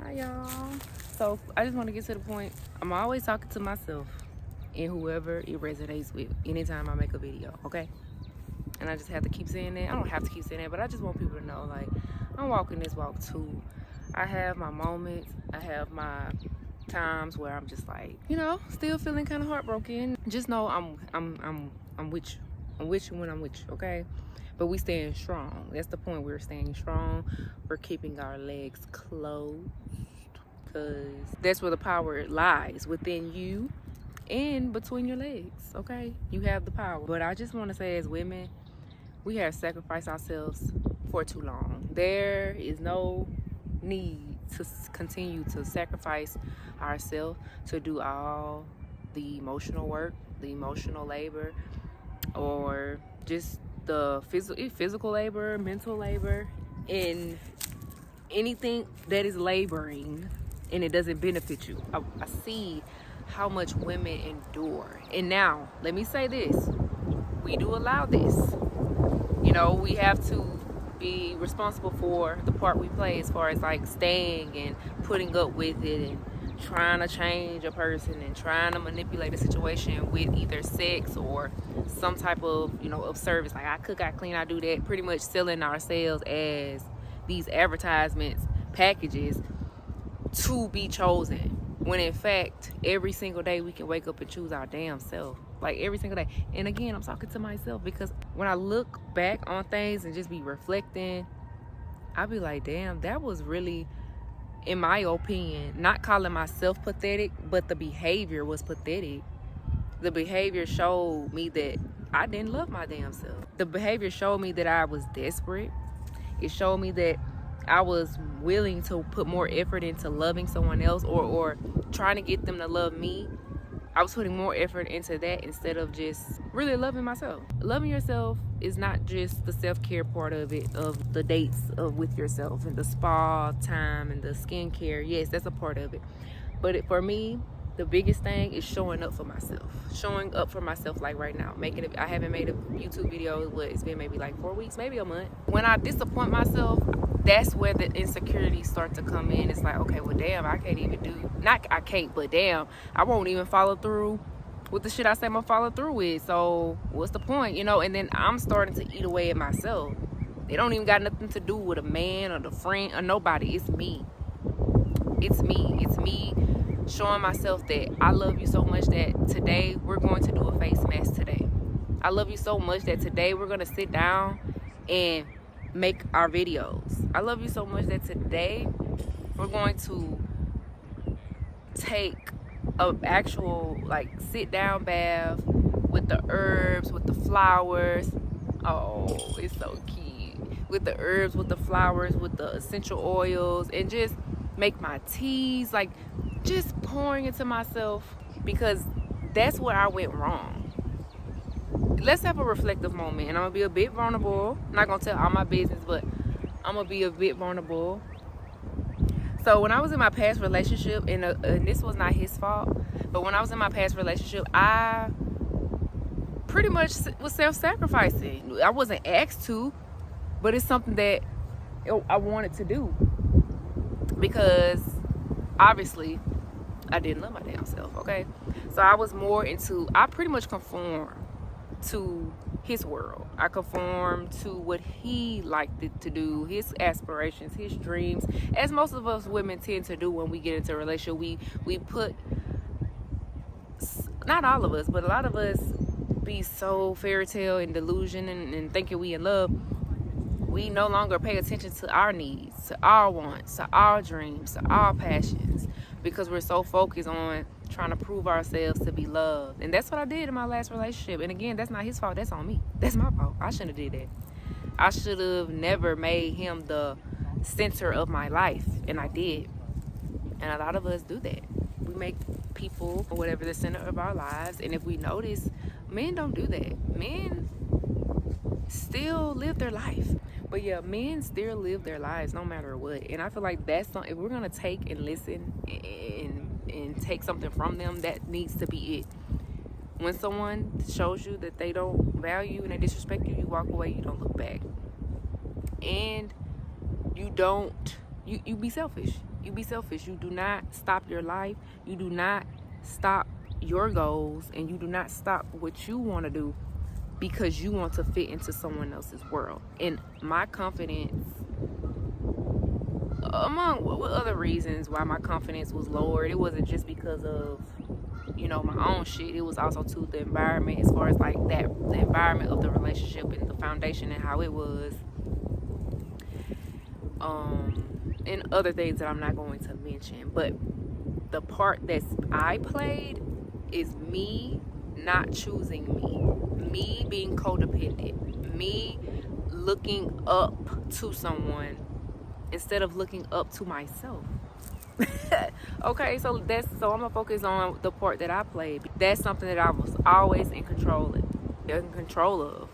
Hi y'all. So I just want to get to the point. I'm always talking to myself and whoever it resonates with anytime I make a video, okay? And I just have to keep saying that. I don't have to keep saying that, but I just want people to know, like, I'm walking this walk too. I have my moments. I have my times where I'm just like, still feeling kind of heartbroken. Just know I'm with you. I'm with you when I'm with you, okay? But we staying strong. That's the point. We're staying strong. We're keeping our legs closed, because that's where the power lies, within you and between your legs, okay? You have the power. But I just want to say, as women, we have sacrificed ourselves for too long. There is no need to continue to sacrifice ourselves to do all the emotional work, the emotional labor, or just the physical labor, mental labor, and anything that is laboring and it doesn't benefit you. I see how much women endure. And now, let me say this. We do allow this. We have to be responsible for the part we play, as far as like staying and putting up with it and trying to change a person and trying to manipulate a situation with either sex or some type of, of service. Like, I cook, I clean, I do that. Pretty much selling ourselves as these advertisements, packages to be chosen. When in fact, every single day we can wake up and choose our damn self. Like, every single day. And again, I'm talking to myself, because when I look back on things and just be reflecting, I be like, damn, that was really, in my opinion, not calling myself pathetic, but the behavior was pathetic. The behavior showed me that I didn't love my damn self. The behavior showed me that I was desperate. It showed me that I was willing to put more effort into loving someone else, or trying to get them to love me. I was putting more effort into that instead of just really loving myself. Loving yourself is not just the self-care part of it, of the dates with yourself and the spa time and the skincare. Yes, that's a part of it. But for me, the biggest thing is showing up for myself. Showing up for myself, like right now. I haven't made a YouTube video, it's been maybe like 4 weeks, maybe a month. When I disappoint myself, that's where the insecurities start to come in. It's like, okay, well, damn, I can't even do, not I can't, but damn, I won't even follow through with the shit I say I'm gonna follow through with. So what's the point, And then I'm starting to eat away at myself. It don't even got nothing to do with a man or the friend or nobody. It's me. It's me. It's me showing myself that I love you so much that today we're going to do a face mask today. I love you so much that today we're gonna sit down and make our videos. I love you so much that today we're going to take a actual sit down bath with the herbs, with the flowers. Oh, it's so cute. With the herbs, with the flowers, with the essential oils, and just make my teas, just pouring into myself, because that's where I went wrong. Let's have a reflective moment, and I'm gonna be a bit vulnerable. I'm not gonna tell all my business, but I'm gonna be a bit vulnerable. So when I was in my past relationship, and this was not his fault, but when I was in my past relationship, I pretty much was self-sacrificing. I wasn't asked to, but it's something that I wanted to do, because obviously I didn't love my damn self, okay? So I pretty much conformed to his world. I conformed to what he liked it to do, his aspirations, his dreams, as most of us women tend to do when we get into a relationship. We put, not all of us, but a lot of us be so fairy tale and delusion and thinking we in love. We no longer pay attention to our needs, to our wants, to our dreams, to our passions, because we're so focused on trying to prove ourselves to be loved. And that's what I did in my last relationship. And again, that's not his fault. That's on me. That's my fault. I shouldn't have did that. I should have never made him the center of my life. And I did. And a lot of us do that. We make people or whatever the center of our lives. And if we notice, men don't do that. Men still live their life. But yeah, men still live their lives no matter what. And I feel like that's something, if we're gonna take and listen and take something from them, that needs to be it. When someone shows you that they don't value and they disrespect you, you walk away, you don't look back. And you be selfish. You be selfish. You do not stop your life. You do not stop your goals, and you do not stop what you want to do because you want to fit into someone else's world. And my confidence, among other reasons why my confidence was lowered, it wasn't just because of, you know, my own shit. It was also to the environment, as far as like that, the environment of the relationship and the foundation and how it was, and other things that I'm not going to mention. But the part that I played is me not choosing me being codependent, me looking up to someone instead of looking up to myself. Okay, so I'm gonna focus on the part that I played. That's something that I was always in control of.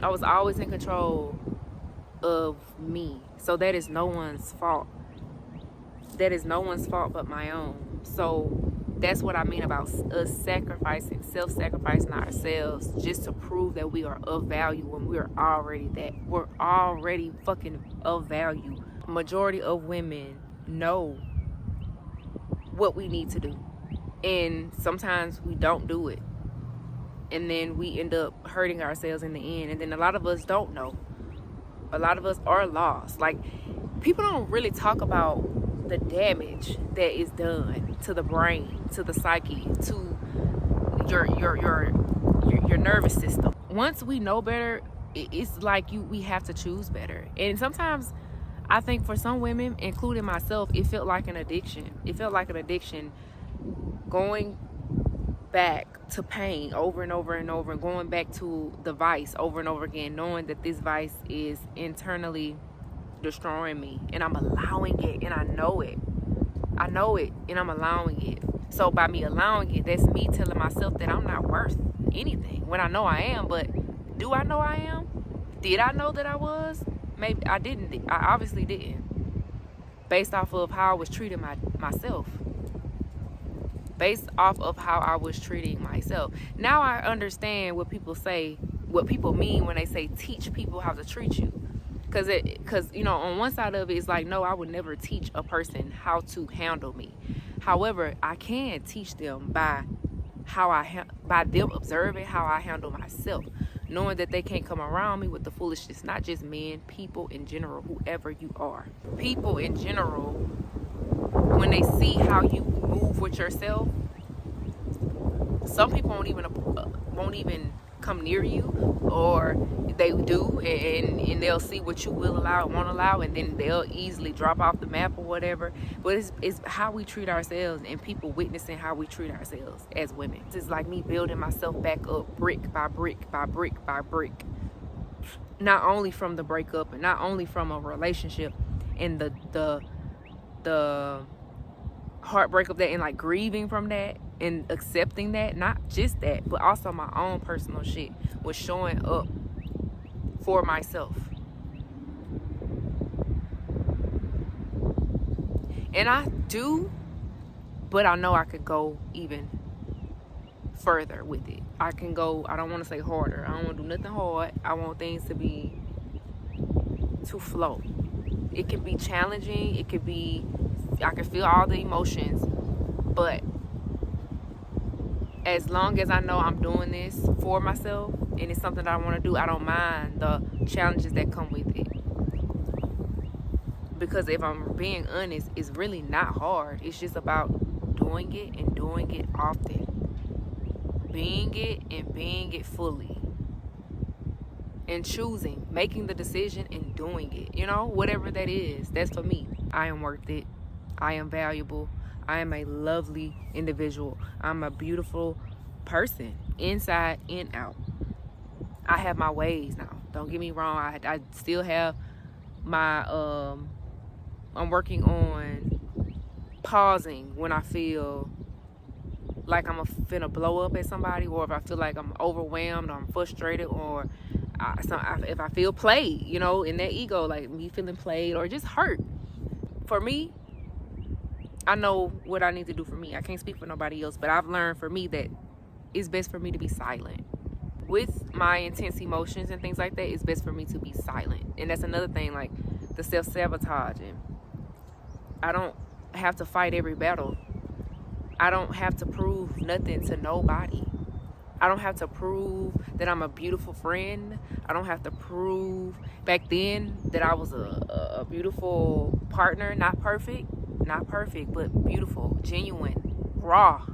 I was always in control of me. So that is no one's fault. That is no one's fault but my own. So that's what I mean about us self-sacrificing ourselves just to prove that we are of value when we're already fucking of value. Majority of women know what we need to do, and sometimes we don't do it, and then we end up hurting ourselves in the end. And then a lot of us don't know. A lot of us are lost. Like, people don't really talk about the damage that is done to the brain, to the psyche, to your nervous system. Once we know better, it's like we have to choose better. And sometimes I think for some women, including myself, it felt like an addiction. It felt like an addiction, going back to pain over and over and over, and going back to the vice over and over again, knowing that this vice is internally destroying me, and I'm allowing it, and I know it, and I'm allowing it. So by me allowing it, that's me telling myself that I'm not worth anything, when I know I am. But do I know I am? Did I know that I was? Maybe I didn't. I obviously didn't, based off of how I was treating myself. Based off of how I was treating myself. Now I understand what people say, what people mean when they say teach people how to treat you. Because you know, on one side of it, it's like, no, I would never teach a person how to handle me. However, I can teach them by them observing how I handle myself, knowing that they can't come around me with the foolishness. Not just men, people in general, whoever you are. People in general, when they see how you move with yourself, some people won't even come near you, or they do, and they'll see what you will allow and won't allow, and then they'll easily drop off the map or whatever. But it's how we treat ourselves, and people witnessing how we treat ourselves as women. It's like me building myself back up brick by brick by brick by brick, not only from the breakup, and not only from a relationship and the heartbreak of that, and like grieving from that and accepting that, not just that, but also my own personal shit was showing up for myself. And I do, but I know I could go even further with it. I can go, I don't want to say harder, I don't want to do nothing hard. I want things to flow. It can be challenging, it could be, I can feel all the emotions, but as long as I know I'm doing this for myself and it's something that I want to do, I don't mind the challenges that come with it. Because if I'm being honest, it's really not hard. It's just about doing it and doing it often. Being it and being it fully. And choosing, making the decision and doing it. You know, whatever that is, that's for me. I am worth it. I am valuable. I am a lovely individual. I'm a beautiful person, inside and out. I have my ways now. Don't get me wrong. I still have my, I'm working on pausing when I feel like I'm finna blow up at somebody, or if I feel like I'm overwhelmed, or I'm frustrated, or if I feel played, you know, in that ego, like me feeling played or just hurt. For me, I know what I need to do for me. I can't speak for nobody else, but I've learned for me that it's best for me to be silent. With my intense emotions and things like that, it's best for me to be silent. And that's another thing, like the self-sabotaging. I don't have to fight every battle. I don't have to prove nothing to nobody. I don't have to prove that I'm a beautiful friend. I don't have to prove back then that I was a beautiful partner. Not perfect, but beautiful, genuine, raw,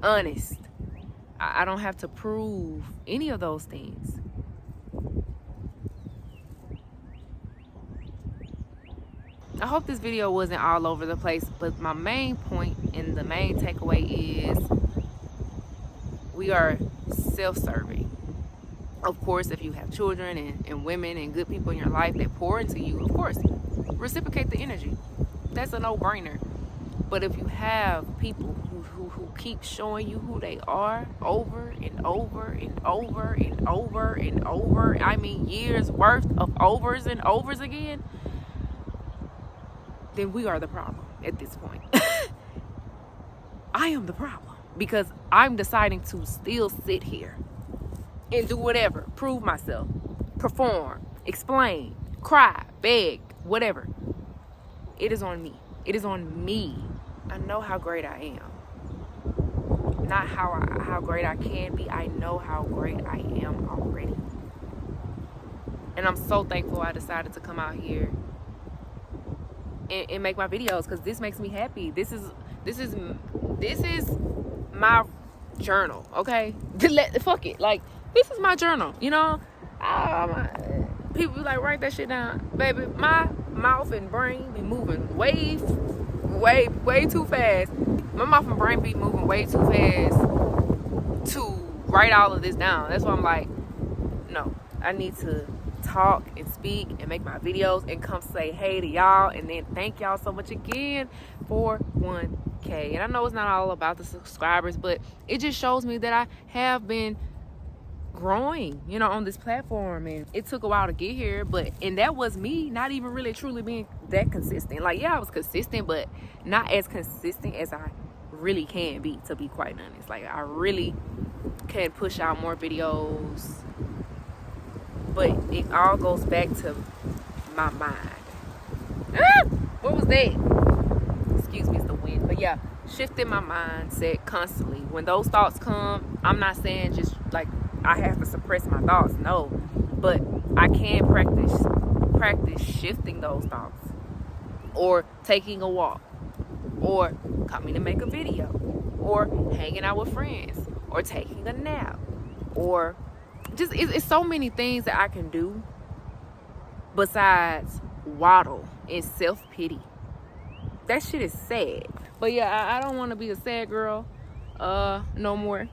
honest. I don't have to prove any of those things. I hope this video wasn't all over the place, but my main point and the main takeaway is we are self-serving. Of course, if you have children and women and good people in your life that pour into you, of course, reciprocate the energy. That's a no-brainer. But if you have people who keep showing you who they are over and over and over and over and over, I mean years worth of overs and overs again, then we are the problem at this point. I am the problem because I'm deciding to still sit here and do whatever, prove myself, perform, explain, cry, beg, whatever. It is on me. It is on me. I know how great I am. Not how great I can be. I know how great I am already. And I'm so thankful I decided to come out here and make my videos, because this makes me happy. This is my journal, okay? Fuck it, like, this is my journal, you know? People be like, write that shit down. Baby, my mouth and brain be moving way too fast. My mouth and brain be moving way too fast to write all of this down. That's why I'm like, no, I need to talk and speak and make my videos and come say hey to y'all, and then thank y'all so much again for 1K. And I know it's not all about the subscribers, but it just shows me that I have been growing, you know, on this platform. And it took a while to get here, and that was me not even really truly being that consistent. Like, yeah, I was consistent, but not as consistent as I really can be, to be quite honest. Like, I really can push out more videos, but it all goes back to my mind. What was that? Excuse me, it's the wind. But yeah, shifting my mindset constantly. When those thoughts come, I'm not saying just like I have to suppress my thoughts, no, but I can practice shifting those thoughts, or taking a walk, or coming to make a video, or hanging out with friends, or taking a nap, or just it's so many things that I can do besides waddle and self-pity. That shit is sad. But yeah, I don't want to be a sad girl no more.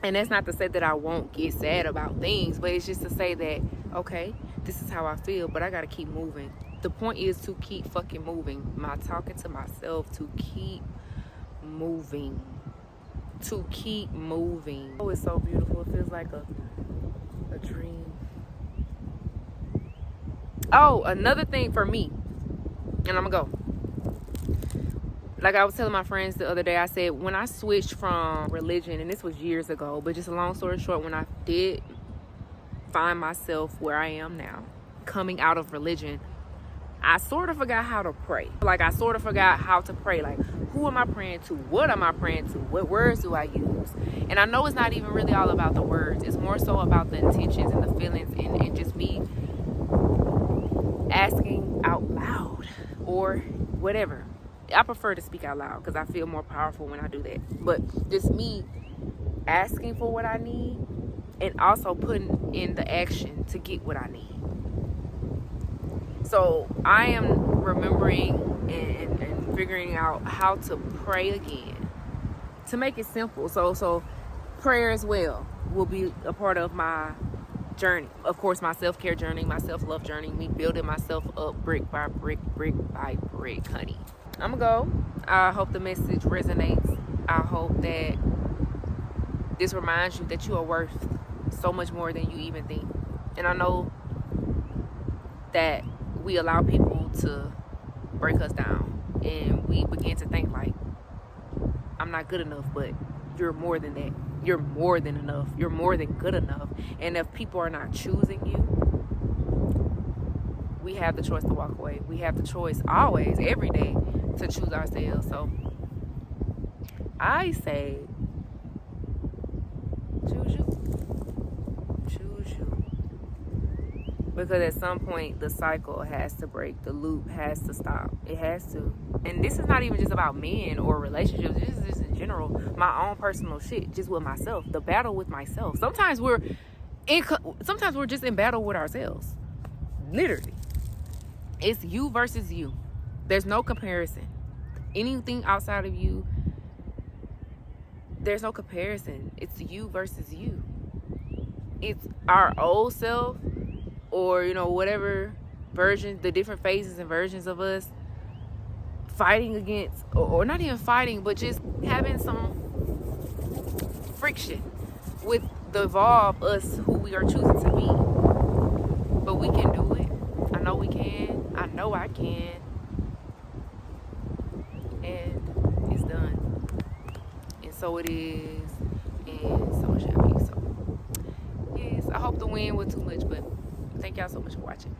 And that's not to say that I won't get sad about things, but it's just to say that, okay, this is how I feel, but I gotta keep moving. The point is to keep fucking moving. My talking to myself to keep moving. To keep moving. Oh, it's so beautiful. It feels like a dream. Oh, another thing for me, and I'm gonna go. Like I was telling my friends the other day, I said when I switched from religion, and this was years ago, but just a long story short, when I did find myself where I am now, coming out of religion, I sort of forgot how to pray. Like, I sort of forgot how to pray. Like, who am I praying to? What am I praying to? What words do I use? And I know it's not even really all about the words. It's more so about the intentions and the feelings, and just me asking out loud or whatever. I prefer to speak out loud because I feel more powerful when I do that. But just me asking for what I need and also putting in the action to get what I need. So I am remembering and figuring out how to pray again, to make it simple. So prayer as well will be a part of my journey. Of course, my self-care journey, my self-love journey, me building myself up brick by brick, honey. I'm gonna go. I hope the message resonates. I hope that this reminds you that you are worth so much more than you even think. And I know that we allow people to break us down, and we begin to think like, I'm not good enough, but you're more than that. You're more than enough. You're more than good enough. And if people are not choosing you, we have the choice to walk away. We have the choice always, every day, to choose ourselves. So I say, choose you. Choose you. Because at some point, the cycle has to break. The loop has to stop. It has to. And this is not even just about men or relationships. This is just in general, my own personal shit, just with myself. The battle with myself. Sometimes we're just in battle with ourselves. Literally. It's you versus you. There's no comparison. Anything outside of you, there's no comparison. It's you versus you. It's our old self, or whatever version, the different phases and versions of us fighting against, or not even fighting, but just having some friction with the evolve us who we are choosing to be. But we can do it. I know we can. I know I can. And it's done. And so it is. And so it shall be. So yes, I hope the win was too much, but thank y'all so much for watching.